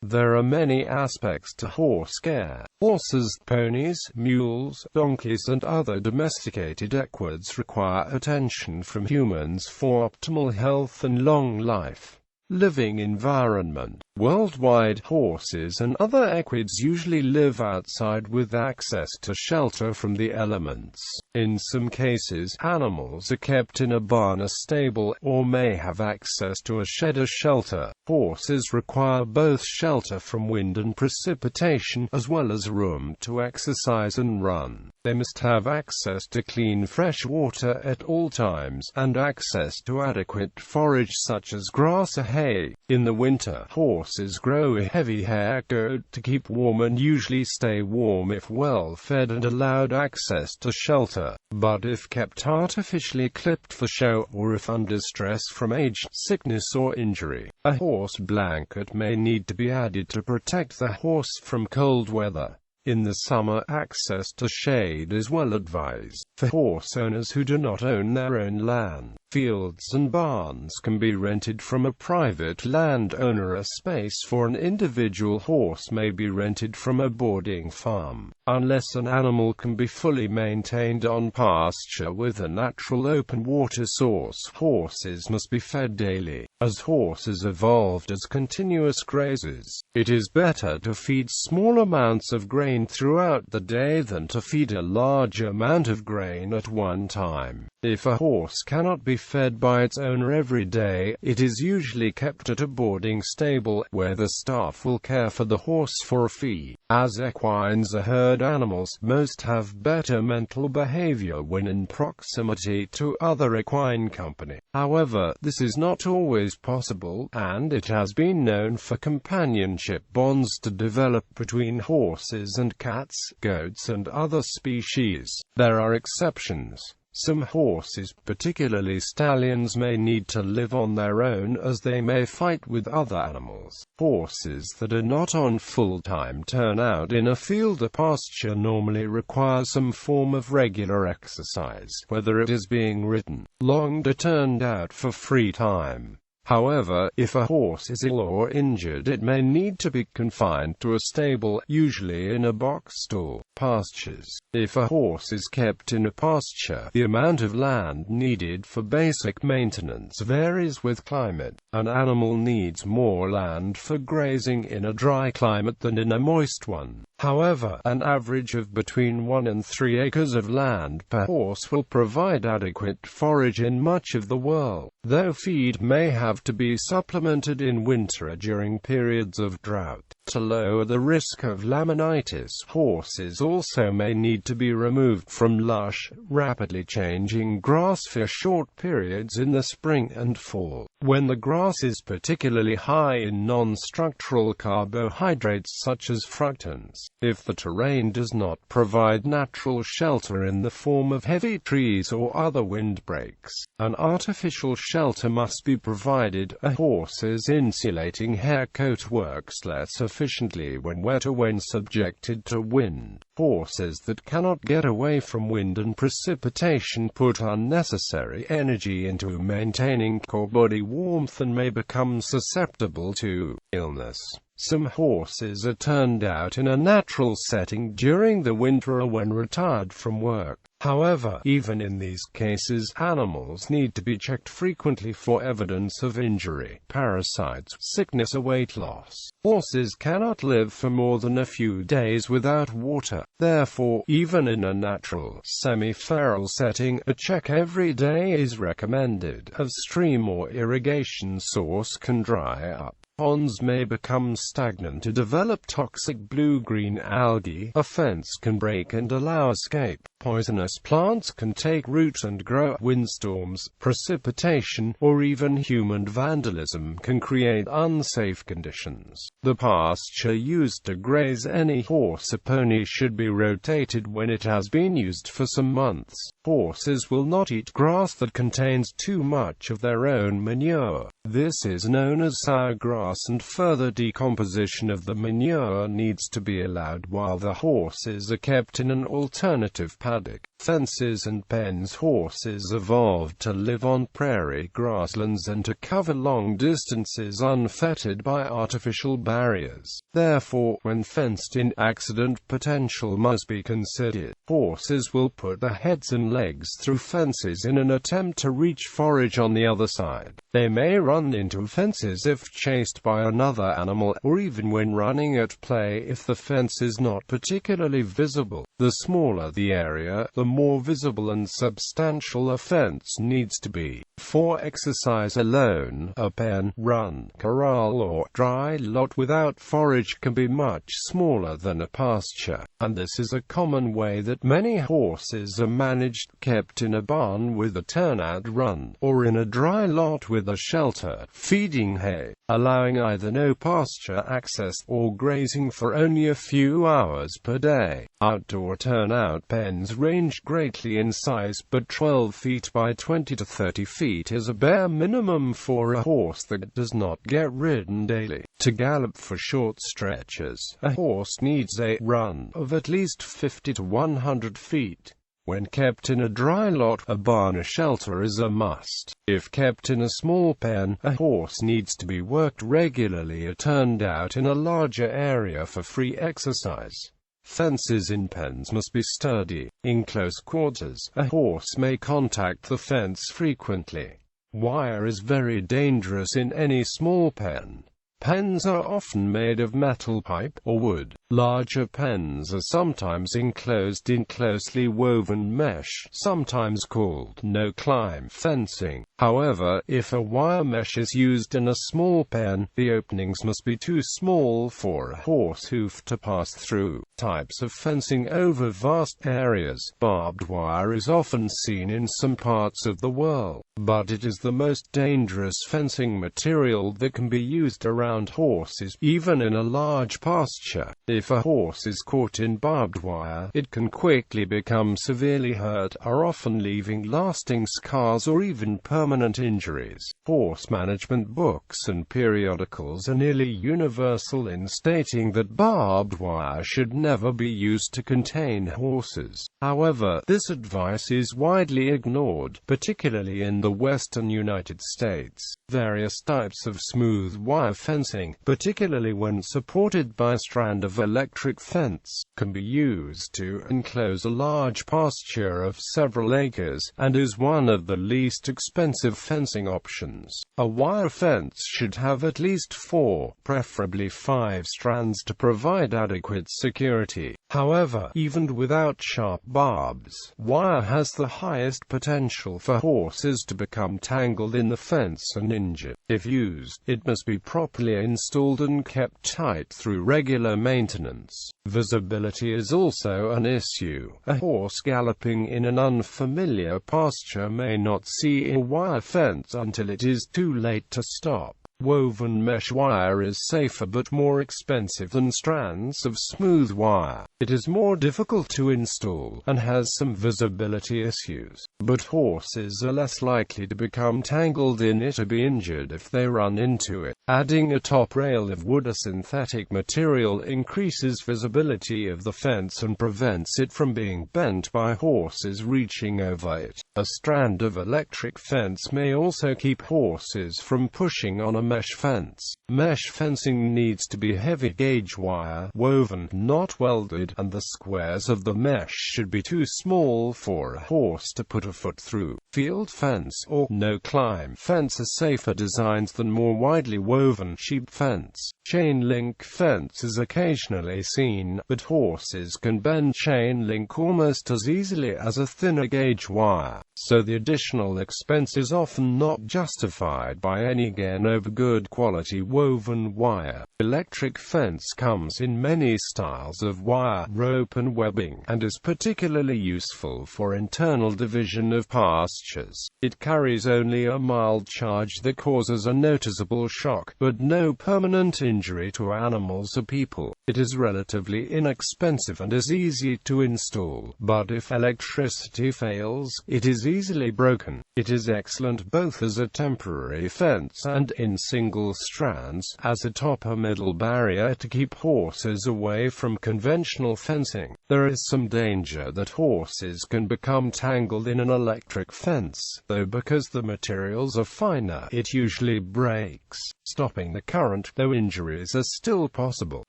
There are many aspects to horse care. Horses, ponies, mules, donkeys and other domesticated equids require attention from humans for optimal health and long life. Living environment. Worldwide, horses and other equids usually live outside with access to shelter from the elements. In some cases, animals are kept in a barn, a stable, or may have access to a shed or shelter. Horses require both shelter from wind and precipitation, as well as room to exercise and run. They must have access to clean fresh water at all times, and access to adequate forage such as grass or hay. In the winter, horses grow a heavy hair coat to keep warm and usually stay warm if well fed and allowed access to shelter. But if kept artificially clipped for show, or if under stress from age, sickness or injury, a horse blanket may need to be added to protect the horse from cold weather. In the summer, access to shade is well advised. For horse owners who do not own their own land, fields and barns can be rented from a private landowner. A space for an individual horse may be rented from a boarding farm. Unless an animal can be fully maintained on pasture with a natural open water source, horses must be fed daily. As horses evolved as continuous grazers, it is better to feed small amounts of grain throughout the day than to feed a large amount of grain at one time. If a horse cannot be fed by its owner every day, it is usually kept at a boarding stable, where the staff will care for the horse for a fee. As equines are herd animals, most have better mental behavior when in proximity to other equine company. However, this is not always possible, and it has been known for companionship bonds to develop between horses and cats, goats and other species. There are exceptions. Some horses, particularly stallions, may need to live on their own as they may fight with other animals. Horses that are not on full-time turnout in a field or pasture normally require some form of regular exercise, whether it is being ridden, longed or turned out for free time. However, if a horse is ill or injured, it may need to be confined to a stable, usually in a box stall. Pastures. If a horse is kept in a pasture, the amount of land needed for basic maintenance varies with climate. An animal needs more land for grazing in a dry climate than in a moist one. However, an average of between 1 and 3 acres of land per horse will provide adequate forage in much of the world, though feed may have to be supplemented in winter during periods of drought. To lower the risk of laminitis, horses also may need to be removed from lush, rapidly changing grass for short periods in the spring and fall, when the grass is particularly high in non-structural carbohydrates such as fructans. If the terrain does not provide natural shelter in the form of heavy trees or other windbreaks, an artificial shelter must be provided. A horse's insulating hair coat works less efficiently when wet or when subjected to wind. Horses that cannot get away from wind and precipitation put unnecessary energy into maintaining core body warmth and may become susceptible to illness. Some horses are turned out in a natural setting during the winter or when retired from work. However, even in these cases, animals need to be checked frequently for evidence of injury, parasites, sickness or weight loss. Horses cannot live for more than a few days without water. Therefore, even in a natural, semi-feral setting, a check every day is recommended. A stream or irrigation source can dry up. Ponds may become stagnant or develop toxic blue-green algae. A fence can break and allow escape. Poisonous plants can take root and grow. Windstorms, precipitation, or even human vandalism can create unsafe conditions. The pasture used to graze any horse or pony should be rotated when it has been used for some months. Horses will not eat grass that contains too much of their own manure. This is known as sour grass, and further decomposition of the manure needs to be allowed while the horses are kept in an alternative paddock. Fences and pens. Horses evolved to live on prairie grasslands and to cover long distances unfettered by artificial barriers. Therefore, when fenced in, accident potential must be considered. Horses will put their heads and legs through fences in an attempt to reach forage on the other side. They may run into fences if chased by another animal, or even when running at play if the fence is not particularly visible. The smaller the area, the more visible and substantial a fence needs to be. For exercise alone, a pen, run, corral or dry lot without forage can be much smaller than a pasture, and this is a common way that many horses are managed, kept in a barn with a turnout run, or in a dry lot with a shelter, feeding hay, allowing either no pasture access, or grazing for only a few hours per day. Outdoor turnout pens range greatly in size, but 12 feet by 20 to 30 feet is a bare minimum for a horse that does not get ridden daily. To gallop for short stretches, a horse needs a run of at least 50 to 100 feet. When kept in a dry lot, a barn or shelter is a must. If kept in a small pen, a horse needs to be worked regularly or turned out in a larger area for free exercise. Fences in pens must be sturdy. In close quarters, a horse may contact the fence frequently. Wire is very dangerous in any small pen. Pens are often made of metal pipe or wood. Larger pens are sometimes enclosed in closely woven mesh, sometimes called no-climb fencing. However, if a wire mesh is used in a small pen, the openings must be too small for a horse hoof to pass through. Types of fencing over vast areas. Barbed wire is often seen in some parts of the world, but it is the most dangerous fencing material that can be used around horses, even in a large pasture. If a horse is caught in barbed wire, it can quickly become severely hurt, often leaving lasting scars or even permanent injuries. Horse management books and periodicals are nearly universal in stating that barbed wire should never be used to contain horses. However, this advice is widely ignored, particularly in the western United States. Various types of smooth wire fencing, particularly when supported by a strand of electric fence, can be used to enclose a large pasture of several acres, and is one of the least expensive fencing options. A wire fence should have at least 4, preferably 5 strands to provide adequate security. However, even without sharp barbs, wire has the highest potential for horses to become tangled in the fence and injured. If used, it must be properly installed and kept tight through regular maintenance. Visibility is also an issue. A horse galloping in an unfamiliar pasture may not see a wire fence until it is too late to stop. Woven mesh wire is safer but more expensive than strands of smooth wire. It is more difficult to install, and has some visibility issues, but horses are less likely to become tangled in it or be injured if they run into it. Adding a top rail of wood or synthetic material increases visibility of the fence and prevents it from being bent by horses reaching over it. A strand of electric fence may also keep horses from pushing on a mesh fence. Mesh fencing needs to be heavy gauge wire, woven, not welded, and the squares of the mesh should be too small for a horse to put a foot through. Field fence or no-climb fence are safer designs than more widely woven sheep fence. Chain link fence is occasionally seen, but horses can bend chain link almost as easily as a thinner gauge wire, so the additional expense is often not justified by any gain over good quality woven wire. Electric fence comes in many styles of wire, rope and webbing, and is particularly useful for internal division of pastures. It carries only a mild charge that causes a noticeable shock, but no permanent injury to animals or people. It is relatively inexpensive and is easy to install, but if electricity fails, it is easily broken. It is excellent both as a temporary fence and in single strands, as a top or middle barrier to keep horses away from conventional fencing. There is some danger that horses can become tangled in an electric fence, though because the materials are finer, it usually breaks, stopping the current, though injuries are still possible.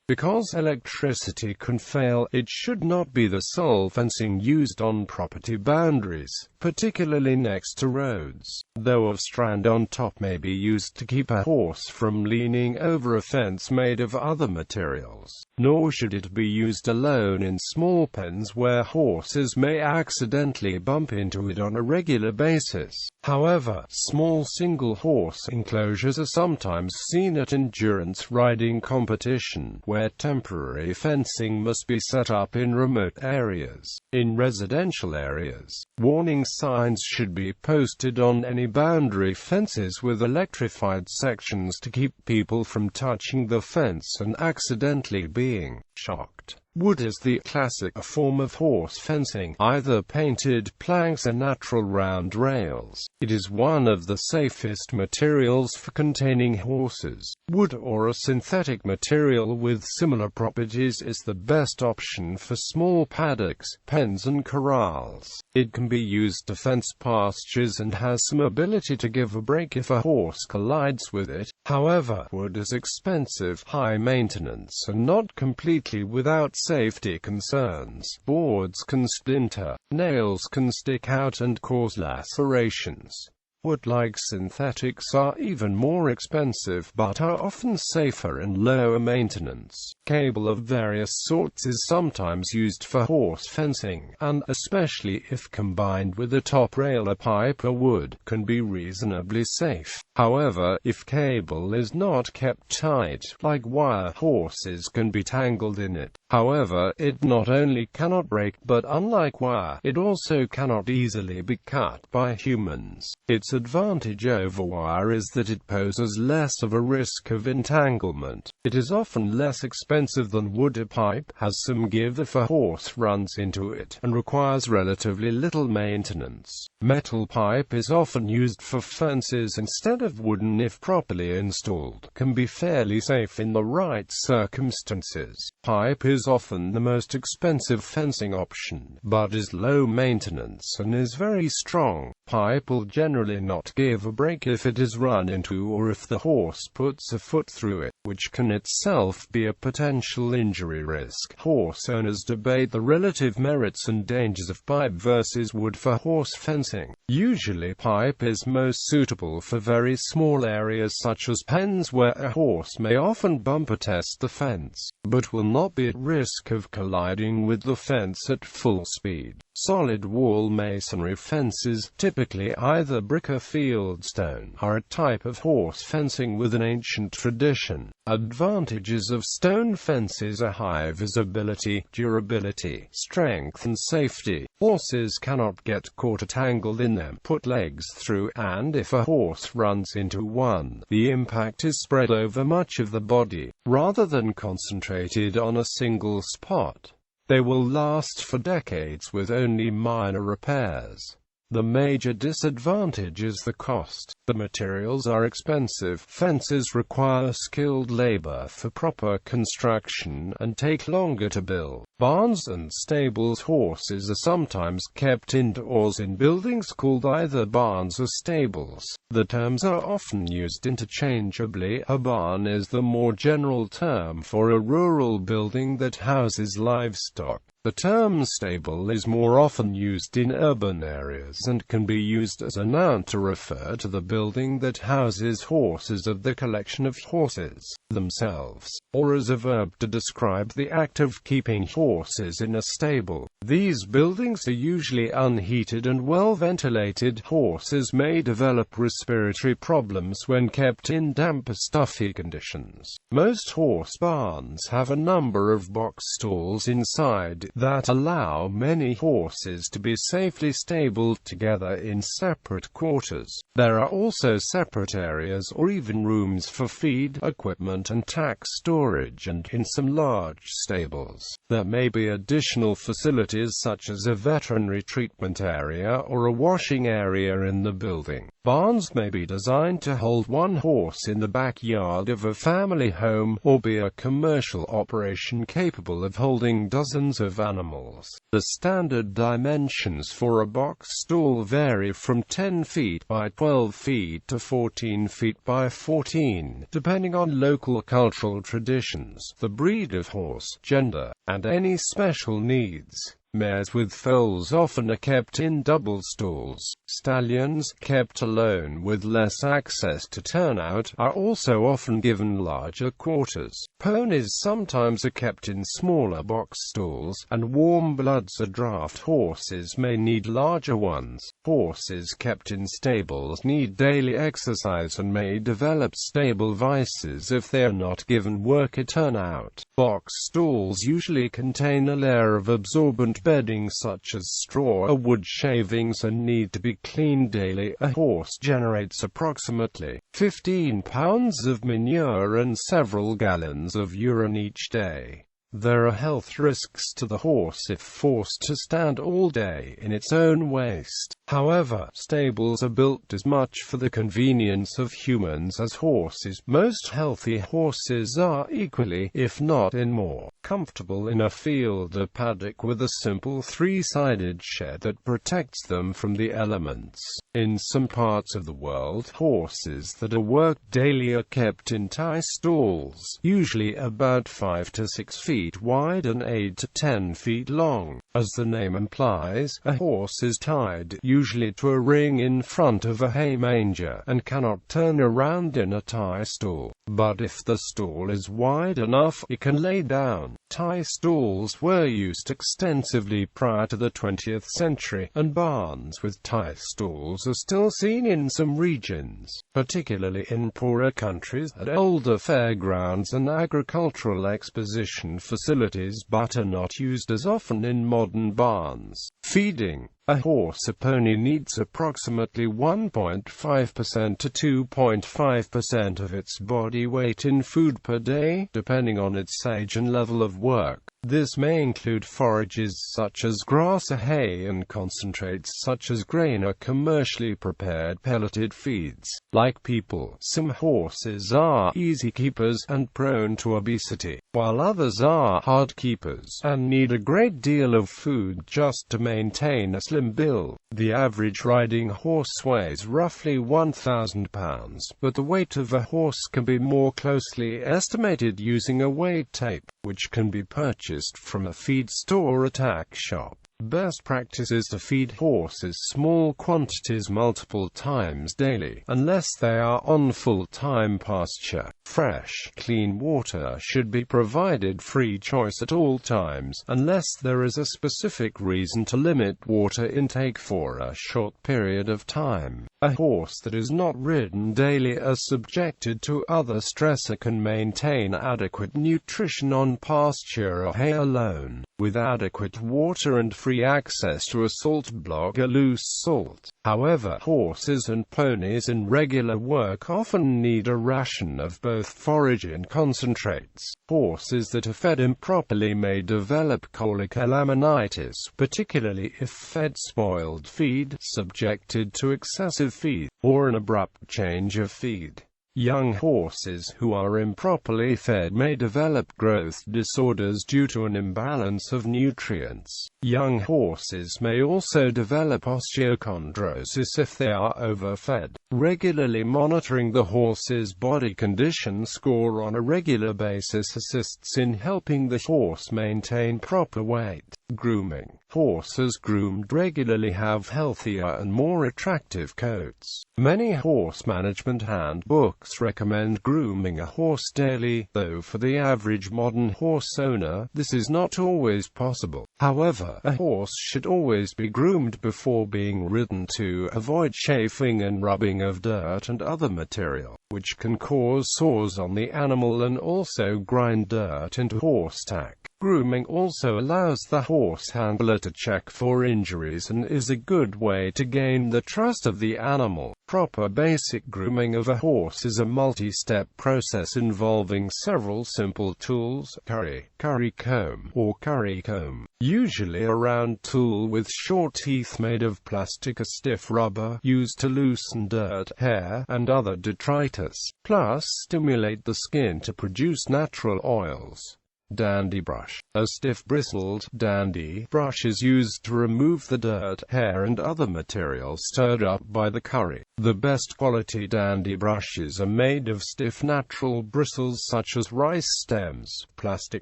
Because electricity can fail, it should not be the sole fencing used on property boundaries, particularly next to roads, though a strand on top may be used to keep a horse from leaning over a fence made of other materials. Nor should it be used alone in small pens where horses may accidentally bump into it on a regular basis. However, small single-horse enclosures are sometimes seen at endurance riding competition, where temporary fencing must be set up in remote areas. In residential areas, warning signs should be posted on any boundary fences with electrified sections to keep people from touching the fence and accidentally being shocked. Wood is the classic form of horse fencing, either painted planks or natural round rails. It is one of the safest materials for containing horses. Wood or a synthetic material with similar properties is the best option for small paddocks, pens and corrals. It can be used to fence pastures and has some ability to give a break if a horse collides with it. However, wood is expensive, high maintenance, and not completely without safety concerns. Boards can splinter, nails can stick out and cause lacerations. Wood, like synthetics, are even more expensive, but are often safer and lower maintenance. Cable of various sorts is sometimes used for horse fencing, and, especially if combined with a top rail or pipe or wood, can be reasonably safe. However, if cable is not kept tight, like wire, horses can be tangled in it. However, it not only cannot break, but unlike wire, it also cannot easily be cut by humans. Its advantage over wire is that it poses less of a risk of entanglement. It is often less expensive than wood. A pipe has some give if a horse runs into it, and requires relatively little maintenance. Metal pipe is often used for fences instead of wooden if properly installed. Can be fairly safe in the right circumstances. Pipe is often the most expensive fencing option, but is low maintenance and is very strong. Pipe will generally not give a break if it is run into or if the horse puts a foot through it, which can itself be a potential injury risk. Horse owners debate the relative merits and dangers of pipe versus wood for horse fencing. Usually pipe is most suitable for very small areas such as pens where a horse may often bumper test the fence, but will not be at risk of colliding with the fence at full speed. Solid wall masonry fences, typically either brick or fieldstone, are a type of horse fencing with an ancient tradition. Advantages of stone fences are high visibility, durability, strength and safety. Horses cannot get caught or tangled in them, put legs through, and if a horse runs into one, the impact is spread over much of the body, rather than concentrated on a single spot. They will last for decades with only minor repairs. The major disadvantage is the cost. The materials are expensive. Fences require skilled labor for proper construction and take longer to build. Barns and stables. Horses are sometimes kept indoors in buildings called either barns or stables. The terms are often used interchangeably. A barn is the more general term for a rural building that houses livestock. The term stable is more often used in urban areas and can be used as a noun to refer to the building that houses horses or the collection of horses themselves, or as a verb to describe the act of keeping horses in a stable. These buildings are usually unheated and well ventilated. Horses may develop respiratory problems when kept in damp or stuffy conditions. Most horse barns have a number of box stalls inside that allow many horses to be safely stabled together in separate quarters. There are also separate areas or even rooms for feed, equipment and tack storage, and in some large stables, there may be additional facilities such as a veterinary treatment area or a washing area in the building. Barns may be designed to hold one horse in the backyard of a family home, or be a commercial operation capable of holding dozens of animals. The standard dimensions for a box stall vary from 10 feet by 12 feet to 14 feet by 14, depending on local cultural traditions, the breed of horse, gender, and any special needs. Mares with foals often are kept in double stalls. Stallions, kept alone with less access to turnout, are also often given larger quarters. Ponies sometimes are kept in smaller box stalls, and warm bloods or draft horses may need larger ones. Horses kept in stables need daily exercise and may develop stable vices if they are not given worker turnout. Box stalls usually contain a layer of absorbent bedding such as straw or wood shavings and need to be cleaned daily. A horse generates approximately 15 pounds of manure and several gallons of urine each day. There are health risks to the horse if forced to stand all day in its own waste. However, stables are built as much for the convenience of humans as horses. Most healthy horses are equally, if not in more, comfortable in a field or paddock with a simple three-sided shed that protects them from the elements. In some parts of the world, horses that are worked daily are kept in tie stalls, usually about 5 to 6 feet wide and 8 to 10 feet long. As the name implies, a horse is tied, usually to a ring in front of a hay manger, and cannot turn around in a tie stall. But if the stall is wide enough, it can lay down. Tie stalls were used extensively prior to the 20th century, and barns with tie stalls are still seen in some regions, particularly in poorer countries, at older fairgrounds and agricultural exposition facilities, but are not used as often in modern barns. Feeding. A horse or pony needs approximately 1.5% to 2.5% of its body weight in food per day, depending on its age and level of work. This may include forages such as grass or hay and concentrates such as grain or commercially prepared pelleted feeds. Like people, some horses are easy keepers and prone to obesity, while others are hard keepers and need a great deal of food just to maintain a slim build. The average riding horse weighs roughly 1,000 pounds, but the weight of a horse can be more closely estimated using a weight tape, which can be purchased from a feed store or tack shop. Best practice is to feed horses small quantities multiple times daily, unless they are on full-time pasture. Fresh, clean water should be provided free choice at all times, unless there is a specific reason to limit water intake for a short period of time. A horse that is not ridden daily or subjected to other stress can maintain adequate nutrition on pasture or hay alone, with adequate water and free access to a salt block or loose salt. However, horses and ponies in regular work often need a ration of both forage and concentrates. Horses that are fed improperly may develop colic or laminitis, particularly if fed spoiled feed, subjected to excessive feed, or an abrupt change of feed. Young horses who are improperly fed may develop growth disorders due to an imbalance of nutrients. Young horses may also develop osteochondrosis if they are overfed. Regularly monitoring the horse's body condition score on a regular basis assists in helping the horse maintain proper weight. Grooming. Horses groomed regularly have healthier and more attractive coats. Many horse management handbooks recommend grooming a horse daily, though for the average modern horse owner, this is not always possible. However, a horse should always be groomed before being ridden to avoid chafing and rubbing of dirt and other material, which can cause sores on the animal and also grind dirt into horse tack. Grooming also allows the horse handler to check for injuries and is a good way to gain the trust of the animal. Proper basic grooming of a horse is a multi-step process involving several simple tools: curry comb or curry comb, usually a round tool with short teeth made of plastic or stiff rubber, used to loosen dirt, hair, and other detritus, plus stimulate the skin to produce natural oils. Dandy brush. A stiff bristled dandy brush is used to remove the dirt, hair and other materials stirred up by the curry. The best quality dandy brushes are made of stiff natural bristles such as rice stems. Plastic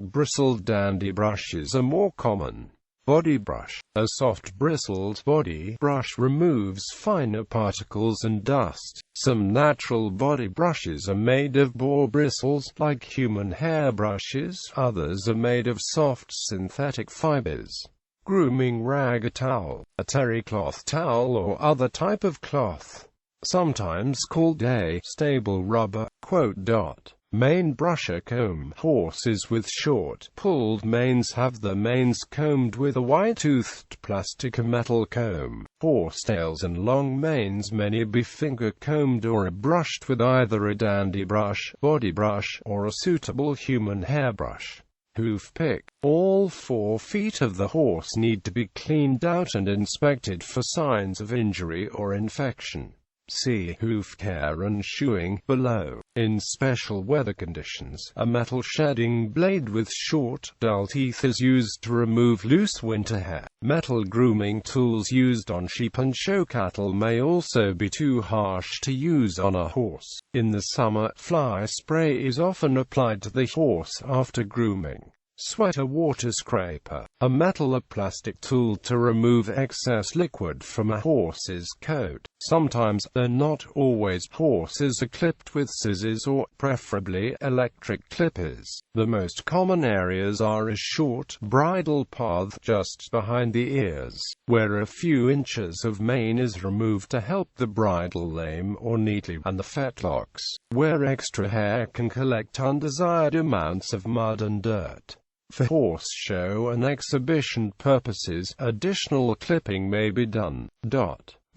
bristled dandy brushes are more common. Body brush. A soft bristled body brush removes finer particles and dust. Some natural body brushes are made of boar bristles, like human hair brushes. Others are made of soft synthetic fibers. Grooming rag. A towel, a terry cloth towel or other type of cloth, sometimes called a stable rubber. Mane brusher comb. Horses with short, pulled manes have their manes combed with a wide-toothed plastic or metal comb. Horsetails and long manes may be finger-combed or are brushed with either a dandy brush, body brush, or a suitable human hairbrush. Hoof pick. All 4 feet of the horse need to be cleaned out and inspected for signs of injury or infection. See hoof care and shoeing, below. In special weather conditions, a metal shedding blade with short, dull teeth is used to remove loose winter hair. Metal grooming tools used on sheep and show cattle may also be too harsh to use on a horse. In the summer, fly spray is often applied to the horse after grooming. Sweater water scraper. A metal or plastic tool to remove excess liquid from a horse's coat. Sometimes, though not always, horses are clipped with scissors or, preferably, electric clippers. The most common areas are a short, bridle path just behind the ears, where a few inches of mane is removed to help the bridle lame or neatly, and the fetlocks, where extra hair can collect undesired amounts of mud and dirt. For horse show and exhibition purposes, additional clipping may be done.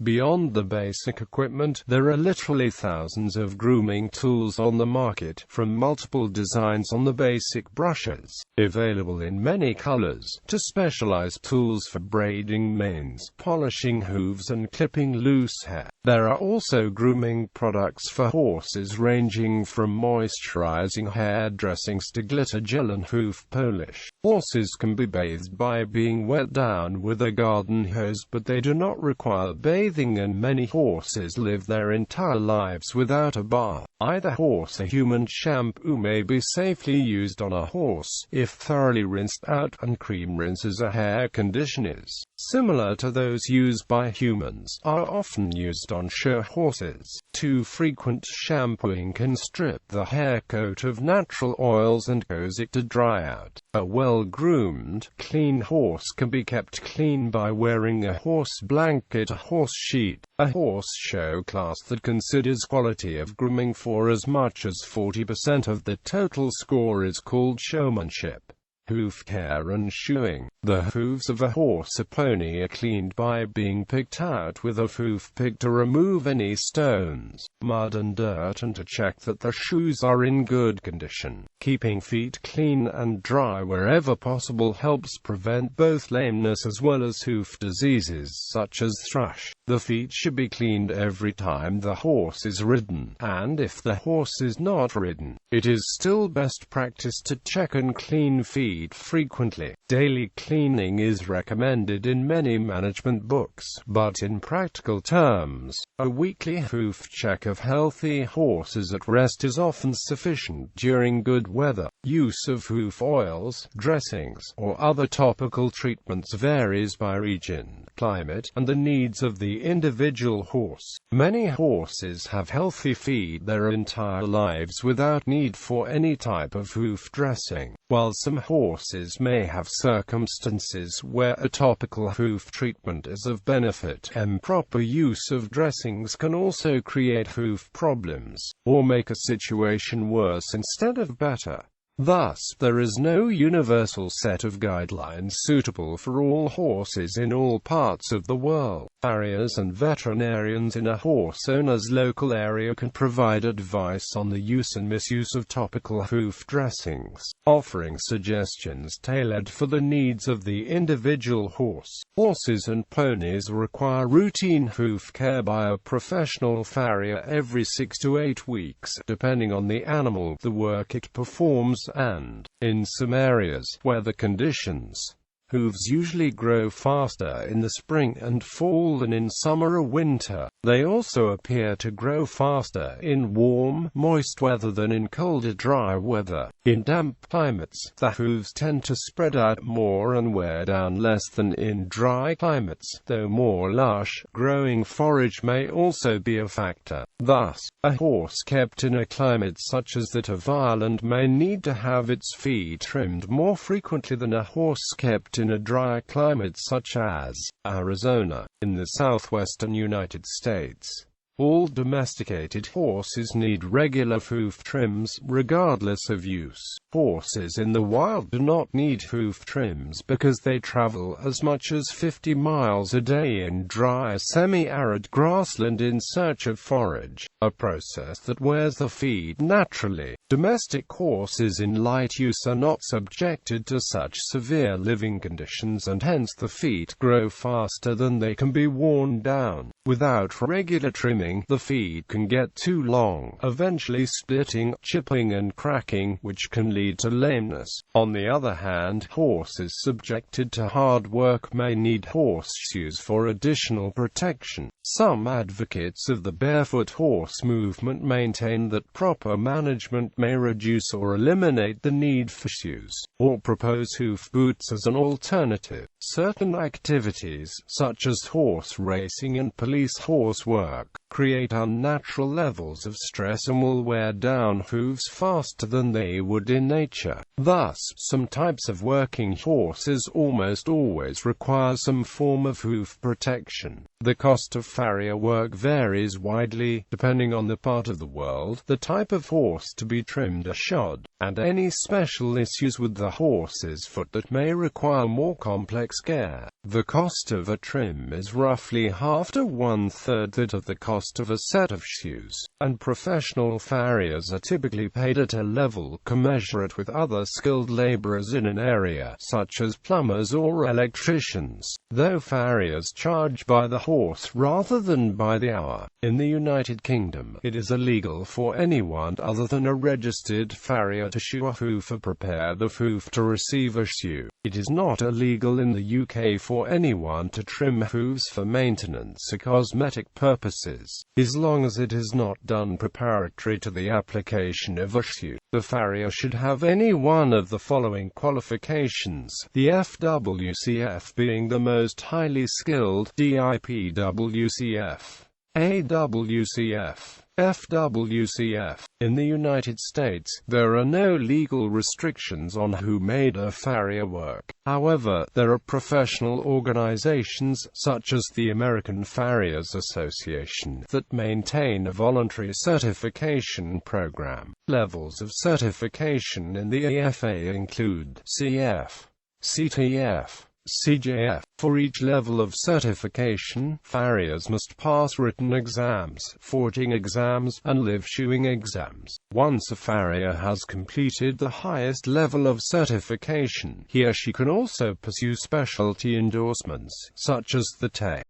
Beyond the basic equipment, there are literally thousands of grooming tools on the market, from multiple designs on the basic brushes, available in many colors, to specialized tools for braiding manes, polishing hooves and clipping loose hair. There are also grooming products for horses ranging from moisturizing hair dressings to glitter gel and hoof polish. Horses can be bathed by being wet down with a garden hose, but they do not require bathing, and many horses live their entire lives without a bath. Either horse or human shampoo may be safely used on a horse, if thoroughly rinsed out, and cream rinses or hair conditioners, similar to those used by humans, are often used on show horses. Too frequent shampooing can strip the hair coat of natural oils and cause it to dry out. A well-groomed, clean horse can be kept clean by wearing a horse blanket or horse sheet. A horse show class that considers quality of grooming for as much as 40% of the total score is called showmanship. Hoof care and shoeing. The hooves of a horse or pony are cleaned by being picked out with a hoof pick to remove any stones, mud and dirt, and to check that the shoes are in good condition. Keeping feet clean and dry wherever possible helps prevent both lameness as well as hoof diseases such as thrush. The feet should be cleaned every time the horse is ridden, and if the horse is not ridden, it is still best practice to check and clean feet frequently. Daily cleaning is recommended in many management books, but in practical terms, a weekly hoof check of healthy horses at rest is often sufficient during good weather. Use of hoof oils, dressings, or other topical treatments varies by region, climate, and the needs of the individual horse. Many horses have healthy feet their entire lives without need for any type of hoof dressing, while some horses may have circumstances where a topical hoof treatment is of benefit. Improper use of dressings can also create hoof problems, or make a situation worse instead of better. Thus, there is no universal set of guidelines suitable for all horses in all parts of the world. Farriers and veterinarians in a horse owner's local area can provide advice on the use and misuse of topical hoof dressings, offering suggestions tailored for the needs of the individual horse. Horses and ponies require routine hoof care by a professional farrier every 6 to 8 weeks, depending on the animal, the work it performs, and, in some areas, weather conditions. Hooves usually grow faster in the spring and fall than in summer or winter. They also appear to grow faster in warm, moist weather than in colder, dry weather. In damp climates, the hooves tend to spread out more and wear down less than in dry climates, though more lush, growing forage may also be a factor. Thus, a horse kept in a climate such as that of Ireland may need to have its feet trimmed more frequently than a horse kept in a dry climate such as Arizona, in the southwestern United States. All domesticated horses need regular hoof trims, regardless of use. Horses in the wild do not need hoof trims because they travel as much as 50 miles a day in dry, semi-arid grassland in search of forage, a process that wears the feet naturally. Domestic horses in light use are not subjected to such severe living conditions, and hence the feet grow faster than they can be worn down. Without regular trimming, the feet can get too long, eventually splitting, chipping and cracking, which can lead to lameness. On the other hand, horses subjected to hard work may need horseshoes for additional protection. Some advocates of the barefoot horse movement maintain that proper management may reduce or eliminate the need for shoes, or propose hoof boots as an alternative. Certain activities, such as horse racing and police horse work, create unnatural levels of stress and will wear down hooves faster than they would in nature. Thus, some types of working horses almost always require some form of hoof protection. The cost of farrier work varies widely, depending on the part of the world, the type of horse to be trimmed or shod, and any special issues with the horse's foot that may require more complex care. The cost of a trim is roughly half to one-third that of the cost of a set of shoes, and professional farriers are typically paid at a level commensurate with other skilled laborers in an area, such as plumbers or electricians, though farriers charge by the horse rather than by the hour. In the United Kingdom, it is illegal for anyone other than a registered farrier to shoe a hoof or prepare the hoof to receive a shoe. It is not illegal in the UK for anyone to trim hooves for maintenance or cosmetic purposes, as long as it is not done preparatory to the application of a shoe. The farrier should have any one of the following qualifications, the FWCF being the most highly skilled, DIPWCF, AWCF, FWCF. In the United States, there are no legal restrictions on who may do farrier work. However, there are professional organizations, such as the American Farriers Association, that maintain a voluntary certification program. Levels of certification in the AFA include CF, CTF, CJF. For each level of certification, farriers must pass written exams, foraging exams, and live shoeing exams. Once a farrier has completed the highest level of certification, he or she can also pursue specialty endorsements, such as the TEC.